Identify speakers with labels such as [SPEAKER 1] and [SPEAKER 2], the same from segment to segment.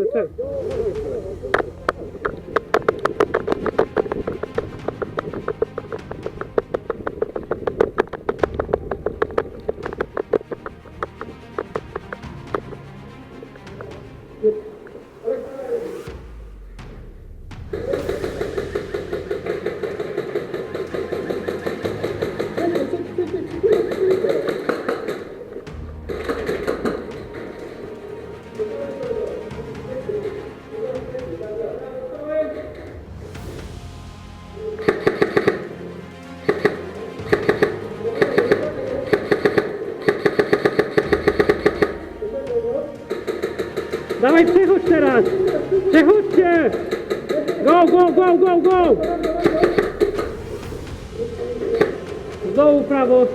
[SPEAKER 1] cel. Dawaj, przechodź teraz! Przechodźcie! Go! Z dołu prawo!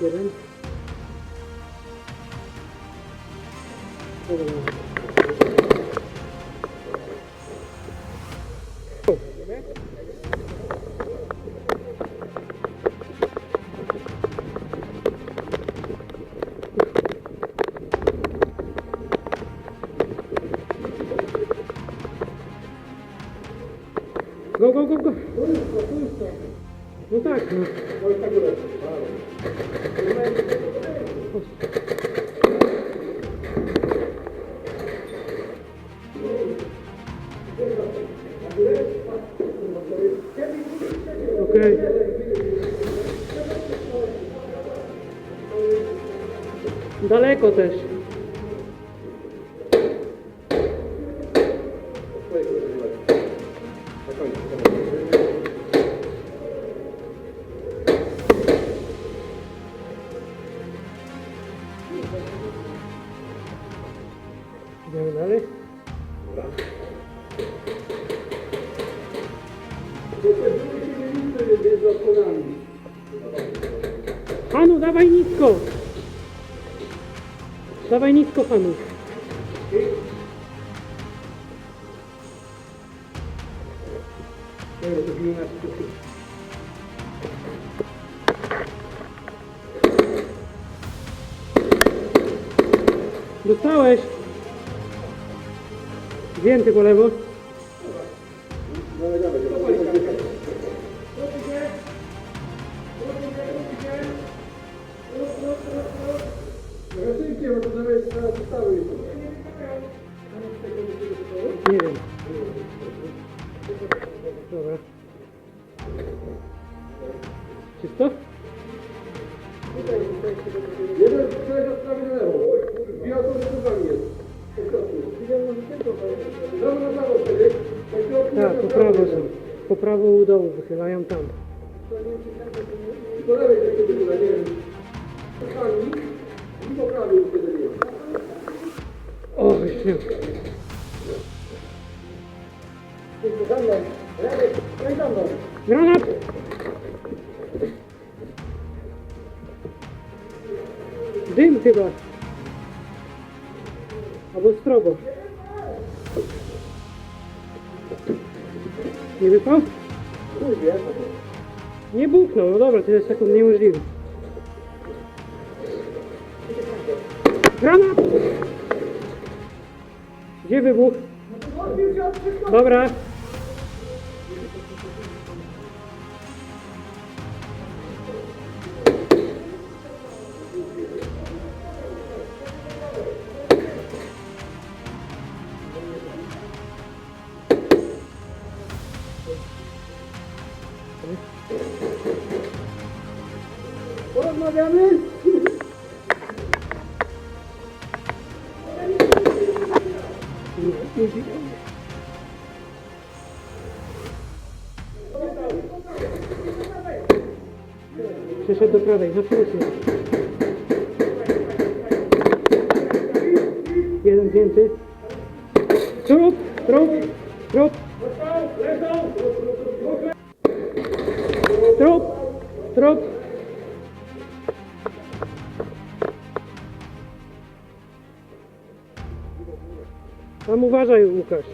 [SPEAKER 1] Jeden. Go. No tak, no. Okej. Daleko też. Idziemy dalej. Hanu, dawaj nisko! Dawaj nisko, Hanu. Dostałeś! Więcej po lewo. Nie wiem. Dobra. Czysto?
[SPEAKER 2] Jeden przejeżdża z prawej na lewo. Dwie osoby z nami jest.
[SPEAKER 1] Tak, po prawo są. Po prawo u dołu wychylają tam.
[SPEAKER 2] Po lewej tak się wychyla, nie wiem. I po prawej już kiedy nie.
[SPEAKER 1] O, jeszcze.
[SPEAKER 2] Za mną. Radek, za mną.
[SPEAKER 1] Granat! Dym chyba. Albo strobo. Nie wypał? Nie buchnął, no dobra, to jest tak niemożliwe. Granat! Gdzie wybuch? Dobra.
[SPEAKER 2] Porozmawiamy?
[SPEAKER 1] Przeszedł do prawej, absolutnie. Jeden zdjęty. Trup! Tam uważaj, Łukasz.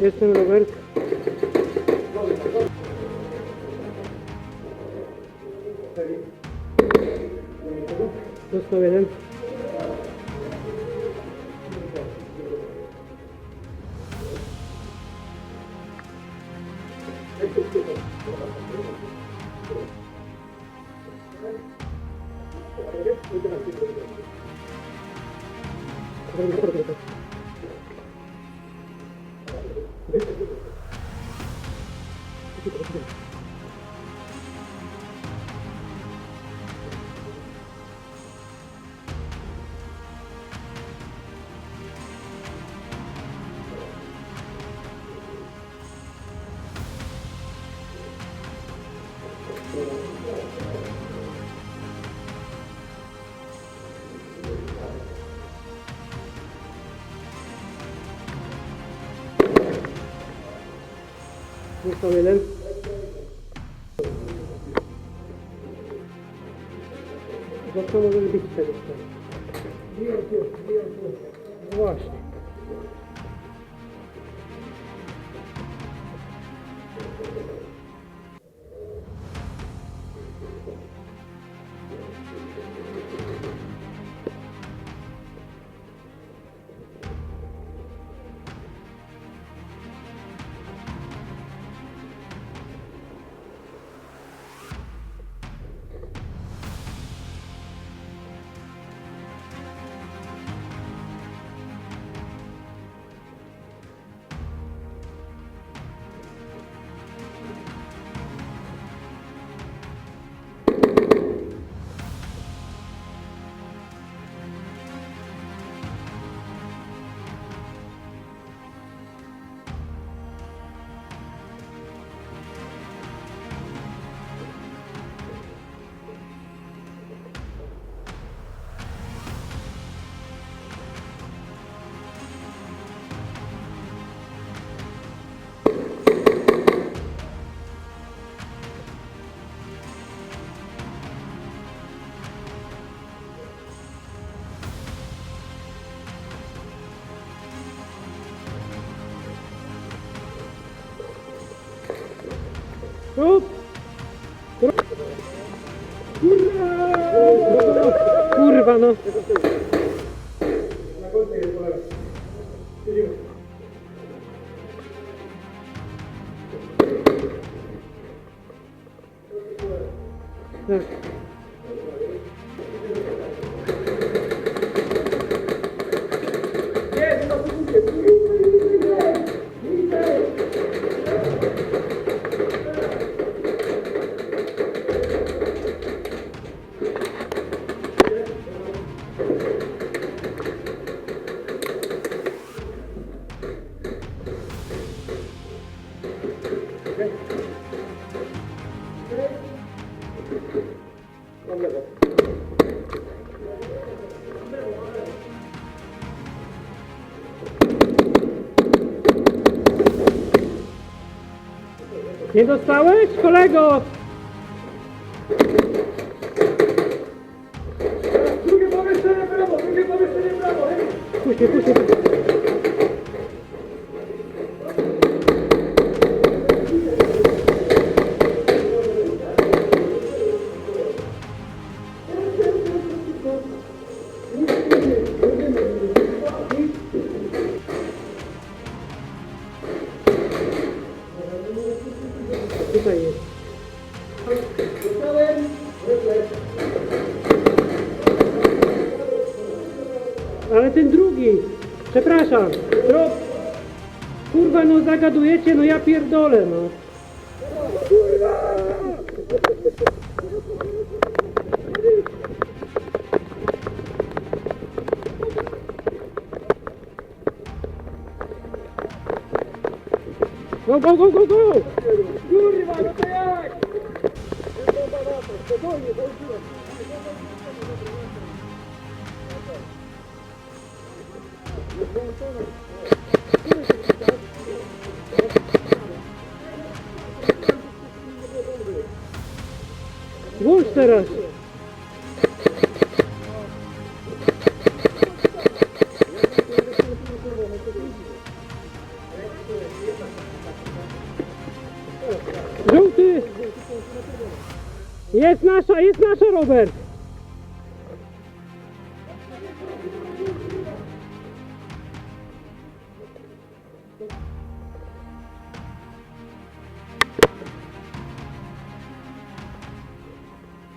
[SPEAKER 1] Jestem Robert. Dostał jeden. Dostał jeden. Za co możesz bić tego? No właśnie. Hop! Kurwa no! Tak. Nie dostałeś, kolego?
[SPEAKER 2] Drugie pomieszczenie prawo, drugie pomieszczenie prawo, hej!
[SPEAKER 1] Puść mnie, puść mnie. Tutaj jest.
[SPEAKER 2] Dostałem, refleks.
[SPEAKER 1] Ale ten drugi. Przepraszam. Kurwa, no zagadujecie, no ja pierdolę, no. Go, go, go, go, go!
[SPEAKER 2] Kurwa, no to jak? Spokojnie, włączyłem.
[SPEAKER 1] Włącz teraz. Żółty. Jest nasza Robert.